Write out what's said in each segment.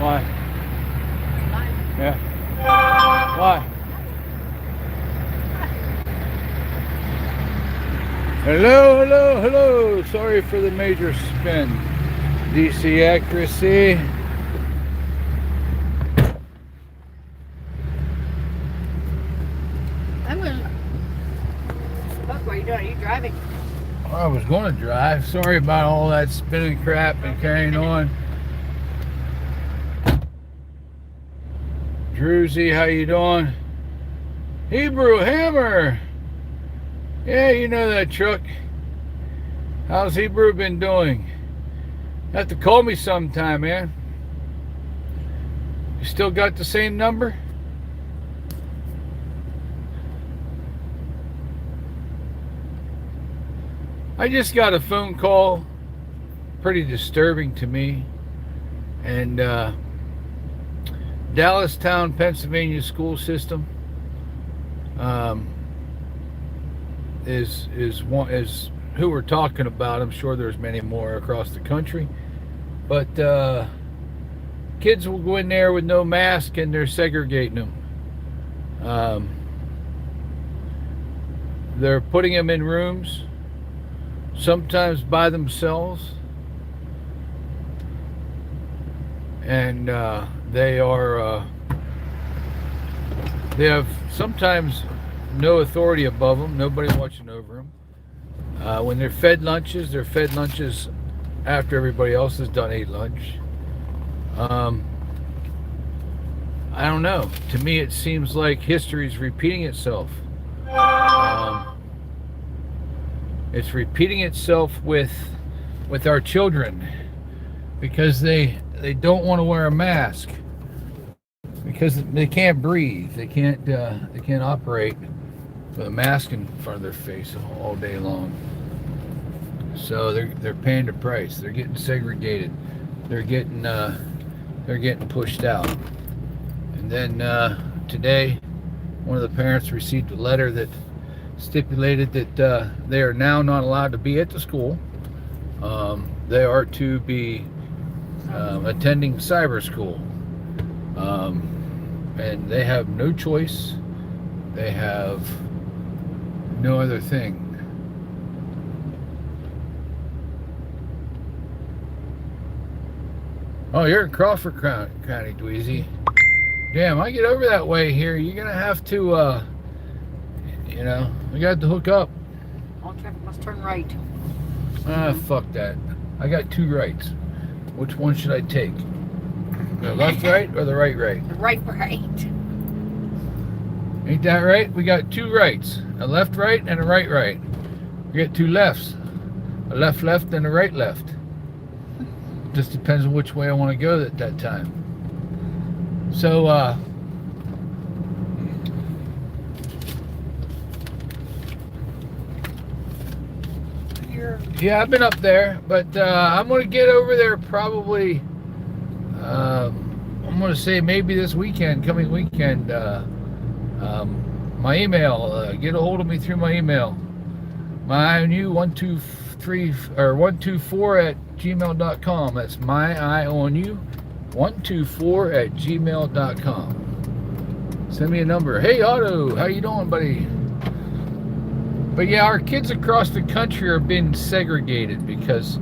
Why? It's mine. Yeah. Why? Hello, hello, hello. Sorry for the major spin. DC accuracy. I'm gonna look. What are you doing? Are you driving? I was going to drive. Sorry about all that spinning crap and carrying on. Druzy, how you doing? Hebrew Hammer. Yeah, you know that truck. How's Hebrew been doing? You have to call me sometime, man. You still got the same number? I just got a phone call, pretty disturbing to me, and Dallastown, Pennsylvania school system is who we're talking about. I'm sure there's many more across the country, but kids will go in there with no mask and they're segregating them. They're putting them in rooms, sometimes by themselves, and they have sometimes no authority above them, nobody watching over them. When they're fed lunches after everybody else has done ate lunch. I don't know. To me, it seems like history is repeating itself. It's repeating itself with our children because they don't want to wear a mask because they can't breathe. They can't operate with a mask in front of their face all day long. So they're paying the price. They're getting segregated. They're getting pushed out. And then today, one of the parents received a letter that stipulated that they are now not allowed to be at the school. They are to be attending cyber school. And they have no choice. They have no other thing. Oh, you're in Crawford County, Dweezy. Damn, I get over that way here. You're gonna have to, we got to hook up. All traffic must turn right. Fuck that. I got two rights. Which one should I take? The left right or the right right? The right. Ain't that right? We got two rights. A left right and a right right. We got two lefts. A left left and a right left. Just depends on which way I want to go at that time. So, yeah, I've been up there, but I'm going to get over there probably, I'm going to say maybe this weekend, coming weekend. My email, get a hold of me through my email. myeyeonyou 124 at gmail.com. That's myeyeonyou 124 at gmail.com. Send me a number. Hey Otto, how you doing, buddy? But yeah, our kids across the country are being segregated because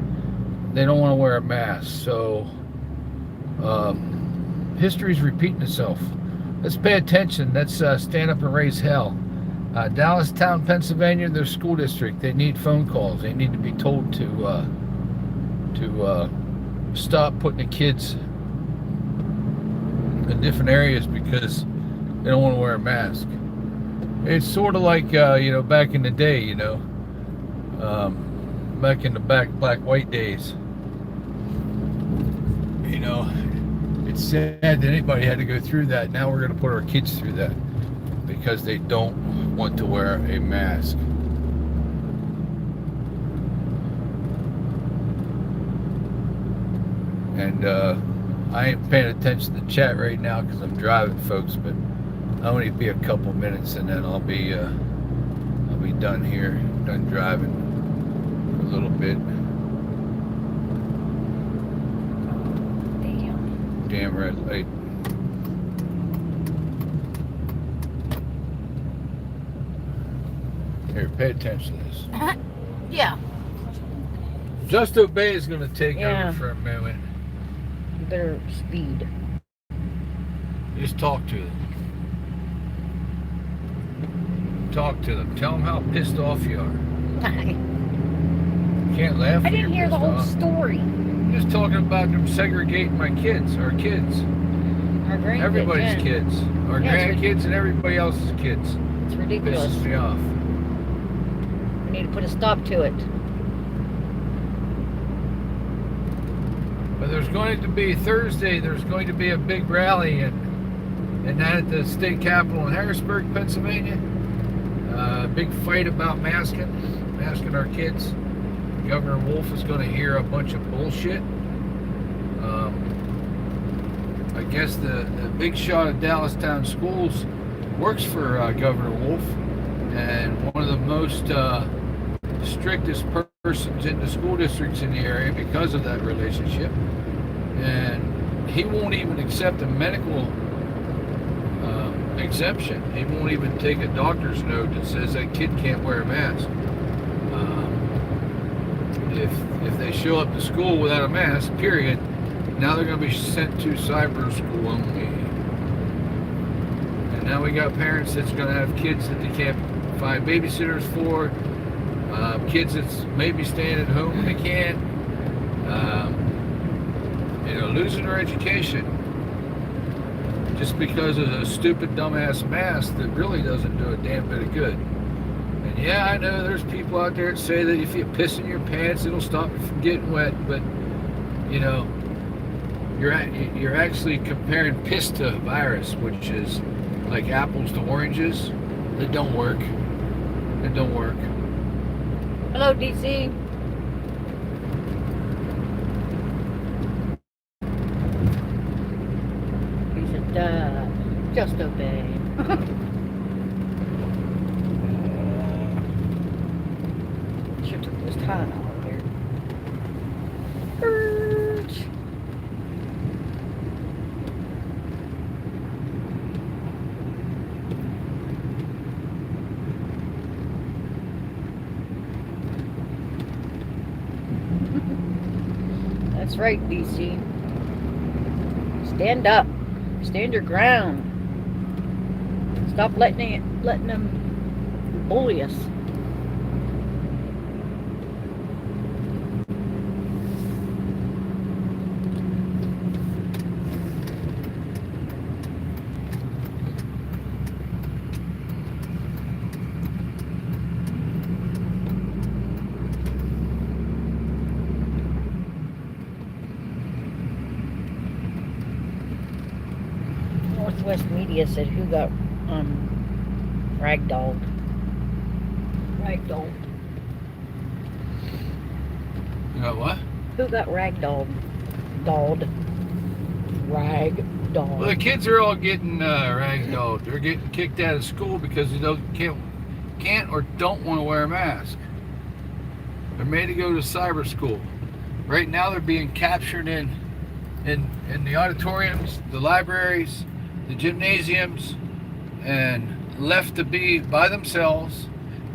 they don't want to wear a mask. So history's repeating itself. Let's pay attention. Let's stand up and raise hell. Dallastown, Pennsylvania, their school district, they need phone calls. They need to be told to stop putting the kids in different areas because they don't want to wear a mask. It's sort of like, back in the day, back in the black-white days. It's sad that anybody had to go through that. Now we're going to put our kids through that because they don't want to wear a mask. And I ain't paying attention to the chat right now because I'm driving, folks, but I'll only be a couple minutes and then I'll be done here, done driving for a little bit. damn red light. Here, pay attention to this. Yeah. Just Obey is going to take Yeah. over for a moment. You better speed. Just talk to them. Talk to them. Tell them how pissed off you are. You can't laugh. I didn't hear the whole story. I'm just talking about them segregating my kids, our kids. Our grandkids. Everybody's yeah. kids. Our grandkids and everybody else's kids. It's ridiculous. Pisses me off. We need to put a stop to it. But there's going to be Thursday, there's going to be a big rally and that at the state capitol in Harrisburg, Pennsylvania. Big fight about masking our kids. Governor Wolf is going to hear a bunch of bullshit. I guess the big shot of Dallastown schools works for Governor Wolf, and one of the most strictest persons in the school districts in the area because of that relationship. And he won't even accept a medical exemption. He won't even take a doctor's note that says that kid can't wear a mask. If they show up to school without a mask, period, now they're going to be sent to cyber school only. And now we got parents that's going to have kids that they can't find babysitters for, kids that's maybe staying at home when they can't, losing their education just because of a stupid dumbass mask that really doesn't do a damn bit of good. And yeah, I know there's people out there that say that if you piss in your pants, it'll stop you from getting wet, but you're actually comparing piss to virus, which is like apples to oranges. It don't work. It don't work. Hello, DC. He said, just obey. Should took this time out here. That's right, DC. Stand up. Stand your ground. Stop letting them bully us. Northwest Media said who got ragdolled. Ragdolled. You got what? Who got ragdolled? Dolled. Ragdolled. Well, the kids are all getting ragdolled. They're getting kicked out of school because they can't or don't want to wear a mask. They're made to go to cyber school. Right now they're being captured in the auditoriums, the libraries, the gymnasiums, and left to be by themselves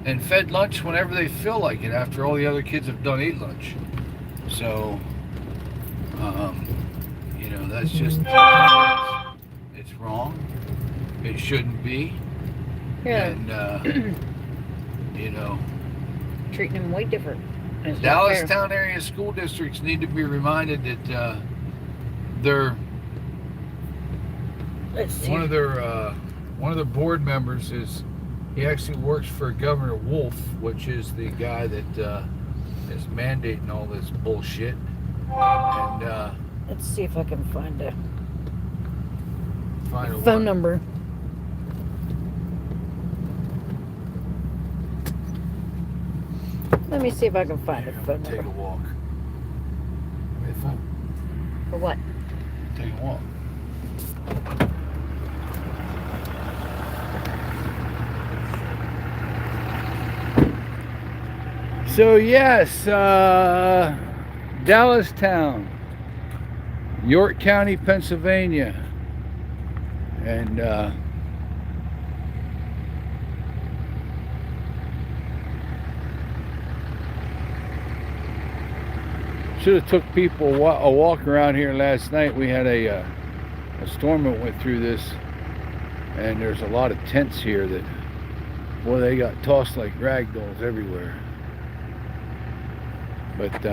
and fed lunch whenever they feel like it after all the other kids have done eat lunch. So, that's just, it's wrong. It shouldn't be. Yeah. And, Treating them way different. It's not fair. Dallastown area school districts need to be reminded that they're Let's see. one of their board members he actually works for Governor Wolf, which is the guy that is mandating all this bullshit. And let's see if I can find a find a phone number. Let me see if I can find a phone Take a number. walk. Give me the phone. For what? Take a walk. So yes, Dallastown. York County, Pennsylvania. And should have took people a walk around here last night. We had a storm that went through this, and there's a lot of tents here that, boy, they got tossed like rag dolls everywhere. But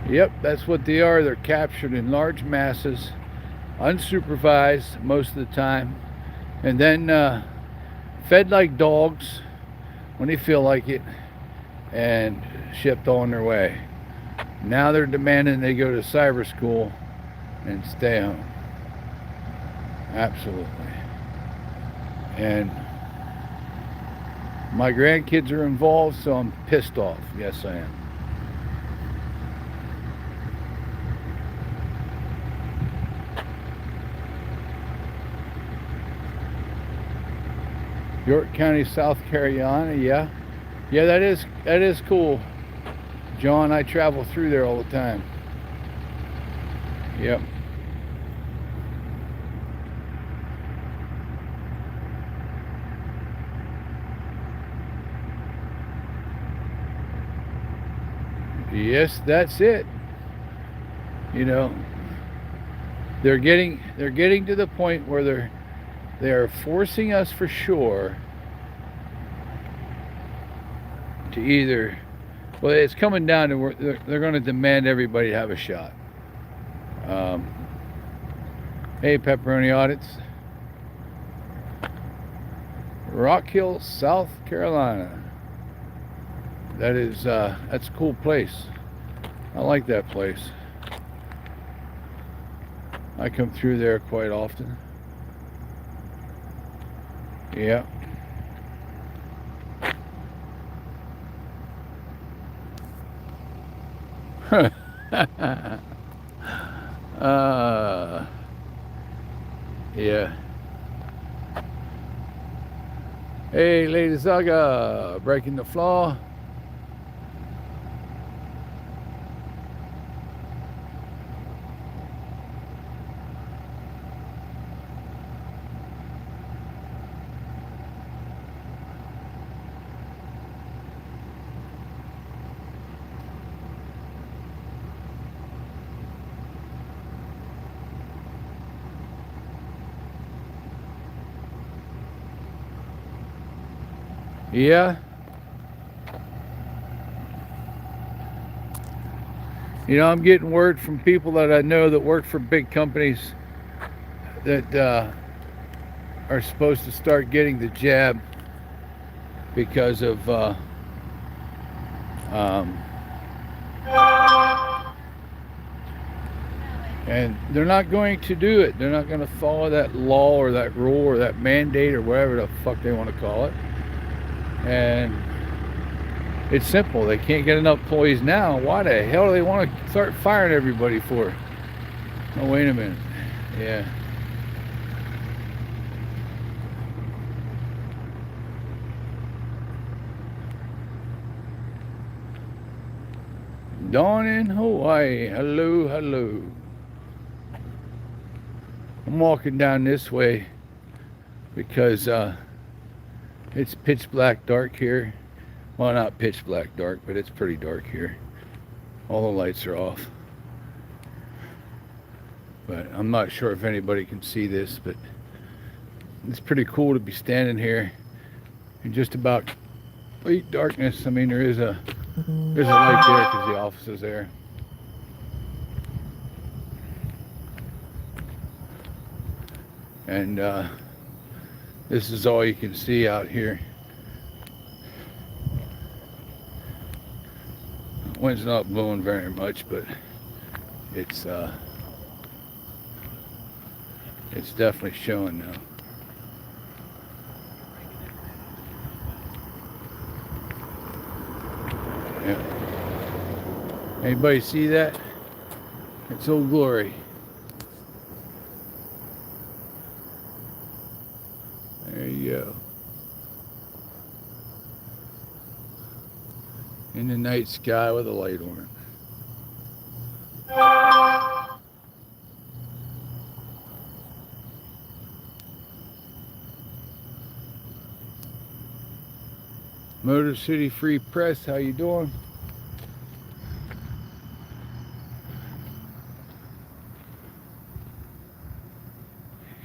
yep, that's what they are. They're captured in large masses, unsupervised most of the time, and then fed like dogs when they feel like it, and shipped on their way. Now they're demanding they go to cyber school and stay home. Absolutely. And my grandkids are involved, so I'm pissed off. Yes, I am. York County, South Carolina, yeah. Yeah, that is cool. John, I travel through there all the time. Yep. Yes, that's it. You know, they're getting to the point where they're forcing us for sure to either, well, it's coming down to where they're going to demand everybody to have a shot. Hey, pepperoni audits. Rock Hill, South Carolina. That's a cool place. I like that place. I come through there quite often. Yeah. Yeah. Hey, Lady Zaga, breaking the flaw. Yeah. You know, I'm getting word from people that I know that work for big companies that are supposed to start getting the jab because of and they're not going to do it. They're not going to follow that law or that rule or that mandate or whatever the fuck they want to call it. And it's simple. They can't get enough employees now. Why the hell do they want to start firing everybody for? Oh, wait a minute. Yeah. Dawn in Hawaii. Hello, hello. I'm walking down this way because it's pitch black dark here. Well, not pitch black dark, but it's pretty dark here. All the lights are off. But I'm not sure if anybody can see this, but it's pretty cool to be standing here in just about complete darkness. I mean, there's a light there because the office is there. And this is all you can see out here. Wind's not blowing very much, but it's definitely showing now. Yeah. Anybody see that? It's Old Glory. There you go. In the night sky with a light on it. Motor City Free Press, how you doing?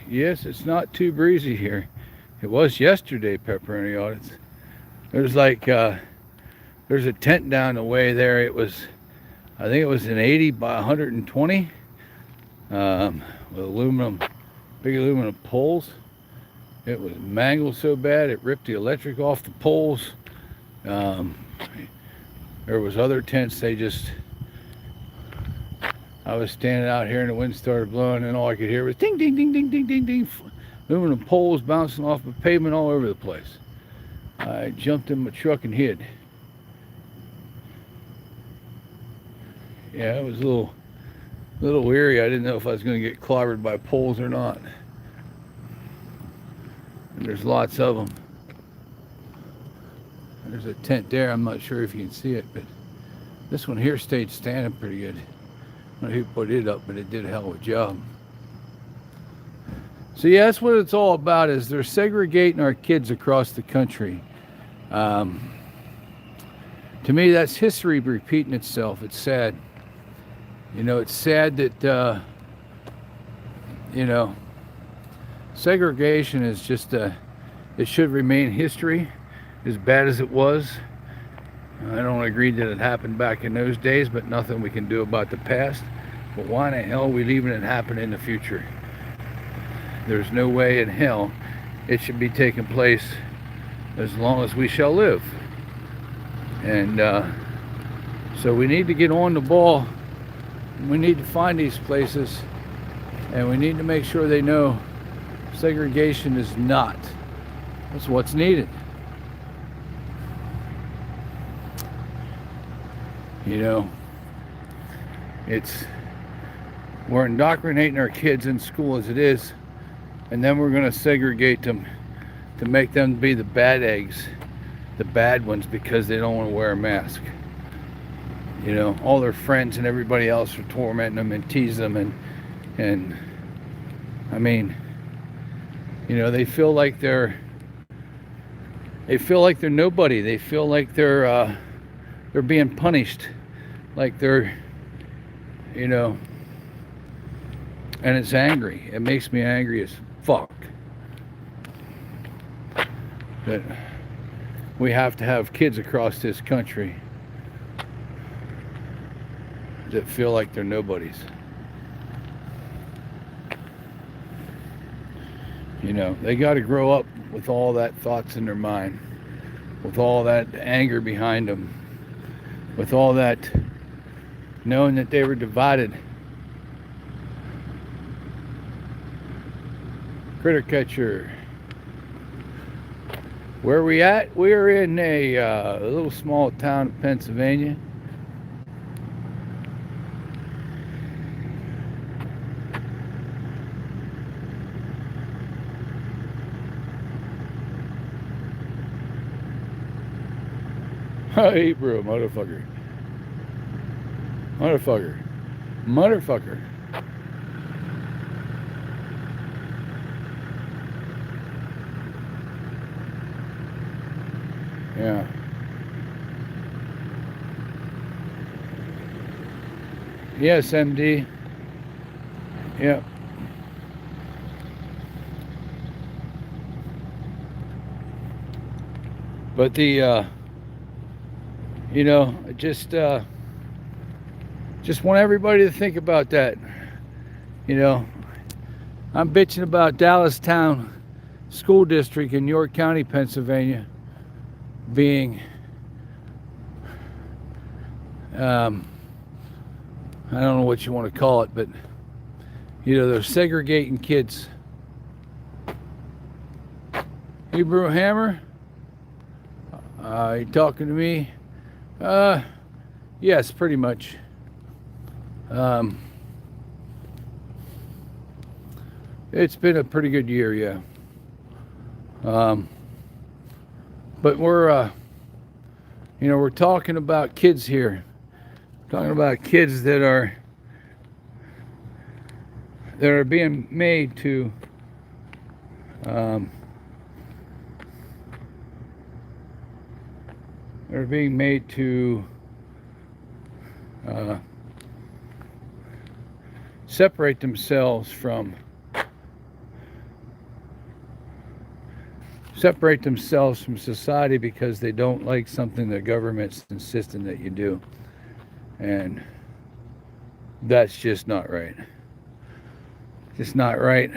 Yes, it's not too breezy here. It was yesterday, pepperoni audits. There's like there's a tent down the way there. It was, I think it was an 80 by 120 with aluminum, big aluminum poles. It was mangled so bad it ripped the electric off the poles. There was other tents, they just, I was standing out here and the wind started blowing and all I could hear was ding, ding, ding, ding, ding, ding, ding. Aluminum poles bouncing off the pavement all over the place. I jumped in my truck and hid. Yeah, it was a little weary. I didn't know if I was going to get clobbered by poles or not. And there's lots of them. There's a tent there. I'm not sure if you can see it, but this one here stayed standing pretty good. I don't know who put it up, but it did a hell of a job. So yeah, that's what it's all about, is they're segregating our kids across the country. To me, that's history repeating itself. It's sad. You know, it's sad that, you know, segregation is just, it should remain history, as bad as it was. I don't agree that it happened back in those days, but nothing we can do about the past. But why in the hell are we leaving it happen in the future? There's no way in hell it should be taking place as long as we shall live. And so we need to get on the ball. We need to find these places, and we need to make sure they know segregation is not. That's what's needed. You know, we're indoctrinating our kids in school as it is, and then we're going to segregate them to make them be the bad eggs, the bad ones, because they don't want to wear a mask. You know, all their friends and everybody else are tormenting them and tease them, and I mean, you know, they feel like they're nobody. They feel like they're being punished, like they're, you know, and it's angry. It makes me angry as fuck that we have to have kids across this country that feel like they're nobodies. You know, they got to grow up with all that thoughts in their mind, with all that anger behind them, with all that knowing that they were divided. Critter catcher. Where are we at? We're in a little small town of Pennsylvania. Hey, bro, motherfucker. Motherfucker. Motherfucker. Yeah. Yes, MD. Yep. But the you know, just want everybody to think about that. You know, I'm bitching about Dallas Town School District in York County, Pennsylvania, being I don't know what you want to call it, but you know, they're segregating kids. Hebrew Hammer, you talking to me? Yes, pretty much. It's been a pretty good year, yeah. But we're, you know, we're talking about kids here. Talking about kids that are being made to They're being made to separate themselves from society because they don't like something the government's insisting that you do. And that's just not right. Just not right.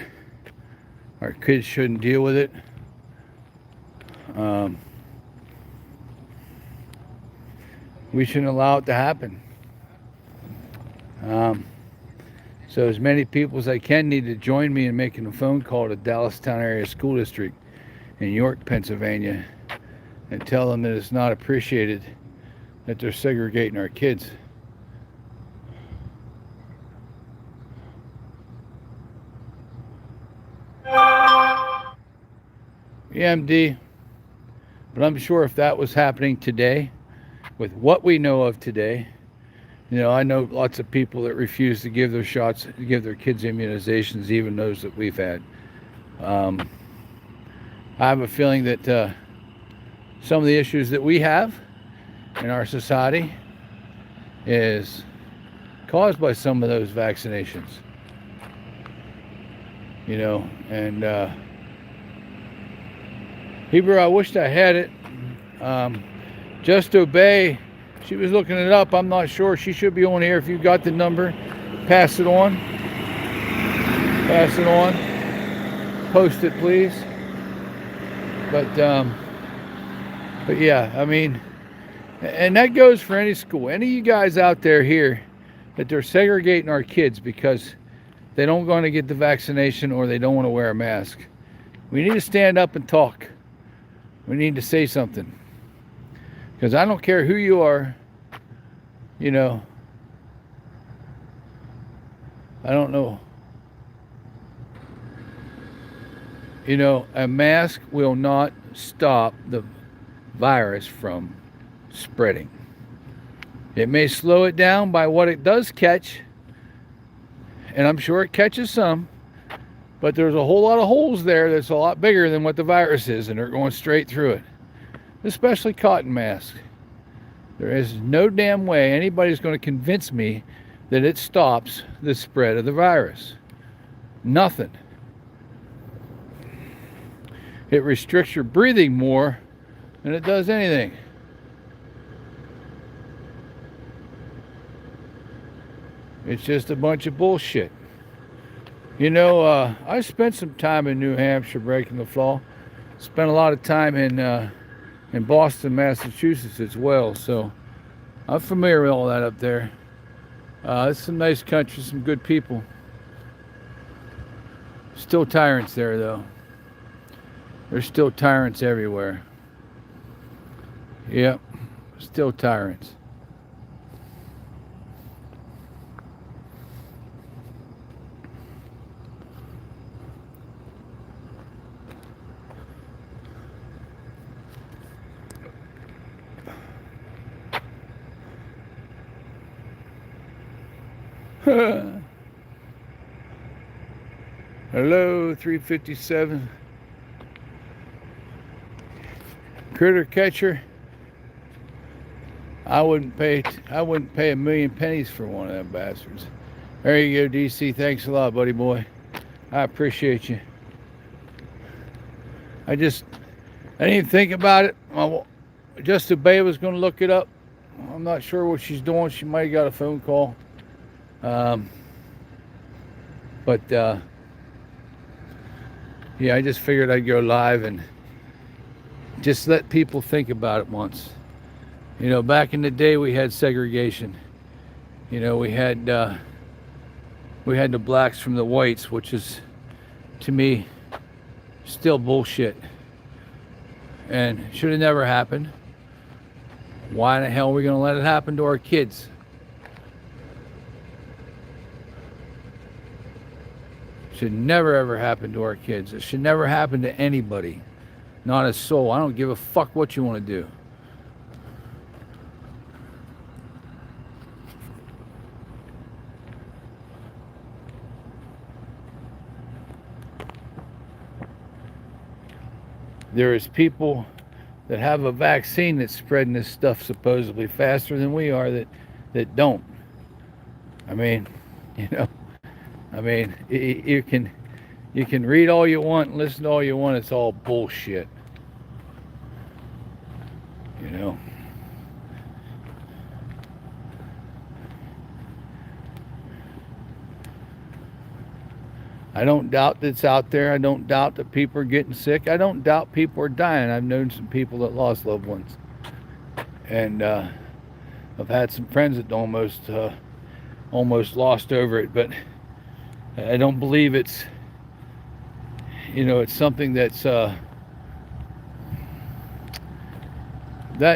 Our kids shouldn't deal with it. We shouldn't allow it to happen. So as many people as I can need to join me in making a phone call to Dallastown Area School District in York, Pennsylvania, and tell them that it's not appreciated that they're segregating our kids. Yeah, MD. But I'm sure if that was happening today, with what we know of today, you know, I know lots of people that refuse to give their shots, to give their kids immunizations, even those that we've had. I have a feeling that some of the issues that we have in our society is caused by some of those vaccinations. You know, and Hebrew, I wished I had it. Just Obey, she was looking it up. I'm not sure. She should be on here. If you got the number, pass it on. Pass it on. Post it, please. But yeah, I mean, and that goes for any school. Any of you guys out there here that they're segregating our kids because they don't want to get the vaccination or they don't want to wear a mask. We need to stand up and talk. We need to say something. Because I don't care who you are, you know, I don't know. You know, a mask will not stop the virus from spreading. It may slow it down by what it does catch, and I'm sure it catches some, but there's a whole lot of holes there that's a lot bigger than what the virus is, and they're going straight through it. Especially cotton masks. There is no damn way anybody's going to convince me that it stops the spread of the virus. Nothing. It restricts your breathing more than it does anything. It's just a bunch of bullshit. You know, I spent some time in New Hampshire breaking the law. Spent a lot of time in Boston, Massachusetts as well, so I'm familiar with all that up there. It's some nice country, some good people. Still tyrants there, though. There's still tyrants everywhere. Yep, still tyrants. Hello, 357. Critter catcher. I wouldn't pay a million pennies for one of them bastards. There you go, DC. Thanks a lot, buddy boy. I appreciate you. I didn't even think about it. Just Obey was going to look it up. I'm not sure what she's doing. She might have got a phone call. Yeah, I just figured I'd go live and just let people think about it once. You know, back in the day we had segregation. You know, we had the blacks from the whites, which is, to me, still bullshit. And should have never happened. Why the hell are we going to let it happen to our kids? Should never ever happen to our kids. It should never happen to anybody. Not a soul. I don't give a fuck what you want to do. There is people that have a vaccine that's spreading this stuff supposedly faster than we are that don't. I mean, you know, I mean, you can read all you want and listen to all you want. It's all bullshit. You know. I don't doubt that it's out there. I don't doubt that people are getting sick. I don't doubt people are dying. I've known some people that lost loved ones. And I've had some friends that almost lost over it. But I don't believe it's, it's something that's that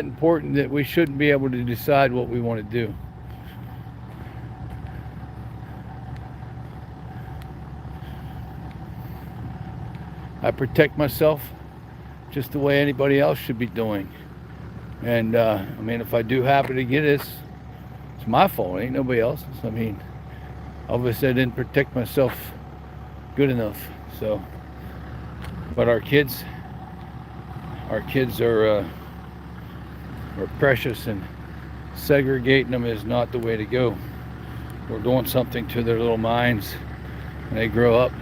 important that we shouldn't be able to decide what we want to do. I protect myself just the way anybody else should be doing. And I mean, if I do happen to get this, it's my fault. It ain't nobody else's. I mean, obviously I didn't protect myself good enough. So, but our kids are precious, and segregating them is not the way to go. We're doing something to their little minds. When they grow up,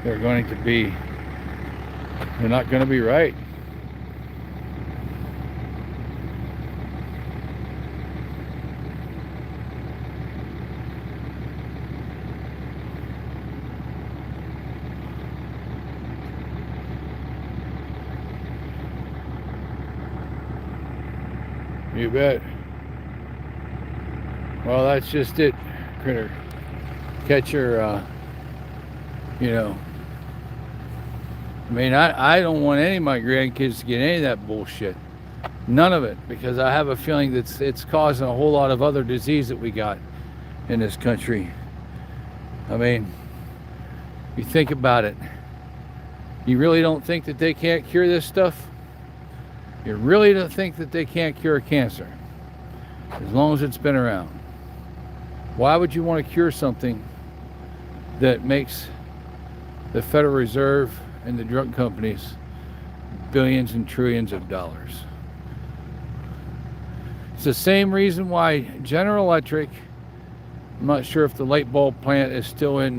they're not going to be right. You bet. Well, that's just it, critter. Catch your, I mean, I don't want any of my grandkids to get any of that bullshit. None of it, because I have a feeling that it's causing a whole lot of other disease that we got in this country. I mean, you think about it. You really don't think that they can't cure this stuff? You really don't think that they can't cure cancer as long as it's been around? Why would you want to cure something that makes the Federal Reserve and the drug companies billions and trillions of dollars? It's the same reason why General Electric, I'm not sure if the light bulb plant is still in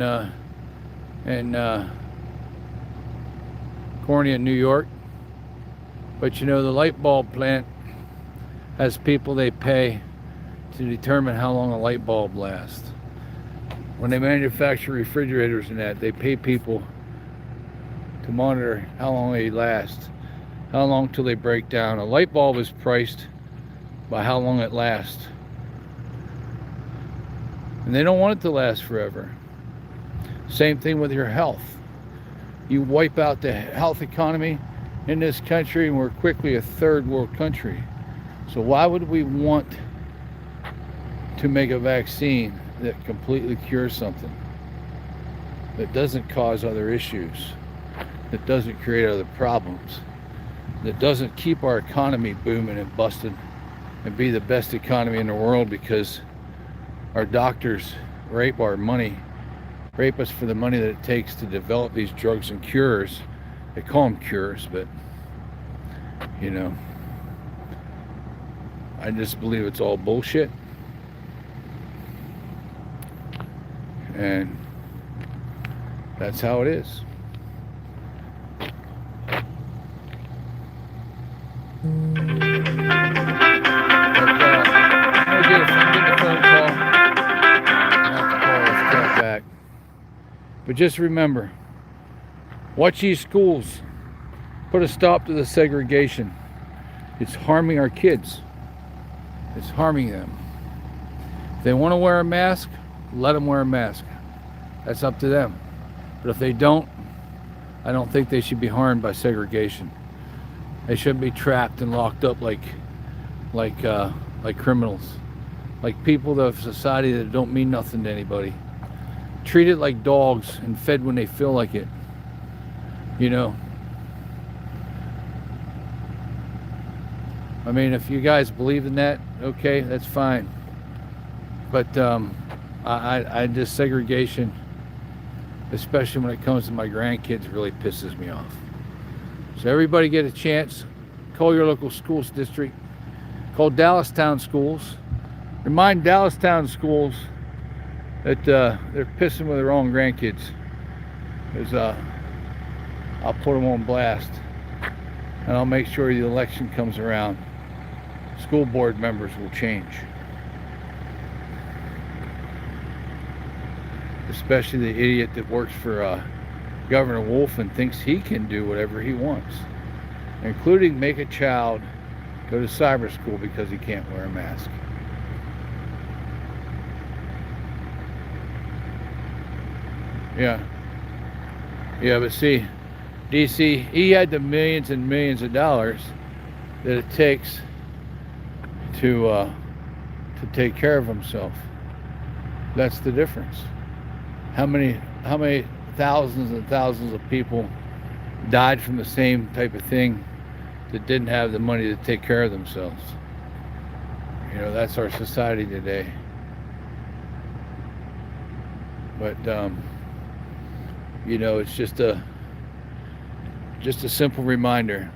Cornea, New York, but the light bulb plant has people they pay to determine how long a light bulb lasts. When they manufacture refrigerators and that, they pay people to monitor how long they last, how long till they break down. A light bulb is priced by how long it lasts. And they don't want it to last forever. Same thing with your health. You wipe out the health economy in this country and we're quickly a third world country. So why would we want to make a vaccine that completely cures something, that doesn't cause other issues, that doesn't create other problems, that doesn't keep our economy booming and busting and be the best economy in the world because our doctors rape our money, rape us for the money that it takes to develop these drugs and cures. They call them cures, but I just believe it's all bullshit. And that's how it is. I'm getting a phone call. I have to call this cat back. But just remember, watch these schools. Put a stop to the segregation. It's harming our kids. It's harming them. If they want to wear a mask, let them wear a mask. That's up to them. But if they don't, I don't think they should be harmed by segregation. They shouldn't be trapped and locked up like criminals, like people of society that don't mean nothing to anybody. Treated like dogs and fed when they feel like it. I mean, if you guys believe in that, okay, that's fine. But I just, segregation, especially when it comes to my grandkids, really pisses me off. So everybody get a chance, call your local schools district. Call Dallastown Schools. Remind Dallastown Schools that they're pissing with their own grandkids. Because I'll put them on blast. And I'll make sure the election comes around. School board members will change. Especially the idiot that works for Governor Wolf and thinks he can do whatever he wants, including make a child go to cyber school because he can't wear a mask. Yeah, but see, DC, he had the millions and millions of dollars that it takes to take care of himself. That's the difference. How many thousands and thousands of people died from the same type of thing that didn't have the money to take care of themselves? You know, that's our society today. But you know, it's just a simple reminder.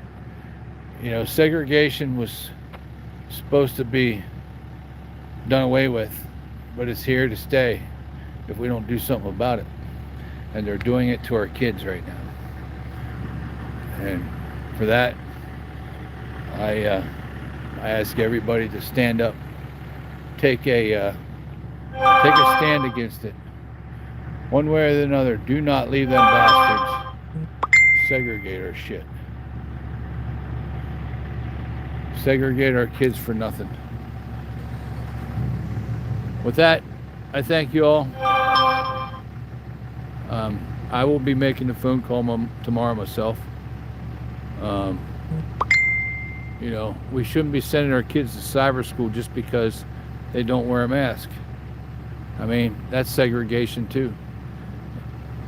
You know, segregation was supposed to be done away with, but it's here to stay if we don't do something about it. And they're doing it to our kids right now. And for that, I ask everybody to stand up, take a stand against it, one way or another. Do not leave them bastards segregate our shit. Segregate our kids for nothing. With that, I thank you all. I will be making a phone call tomorrow myself. You know, we shouldn't be sending our kids to cyber school just because they don't wear a mask. I mean, that's segregation too.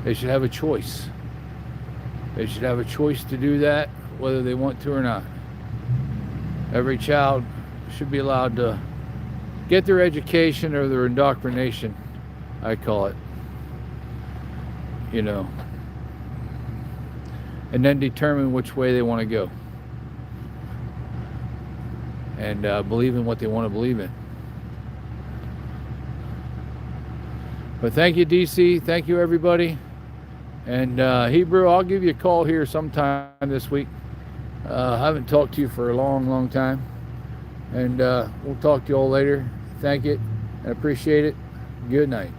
They should have a choice. They should have a choice to do that, whether they want to or not. Every child should be allowed to get their education or their indoctrination, I call it. You know, and then determine which way they want to go, and believe in what they want to believe in. But thank you, DC. Thank you, everybody. And Hebrew, I'll give you a call here sometime this week. I haven't talked to you for a long time, and we'll talk to you all later. Thank you and appreciate it. Good night.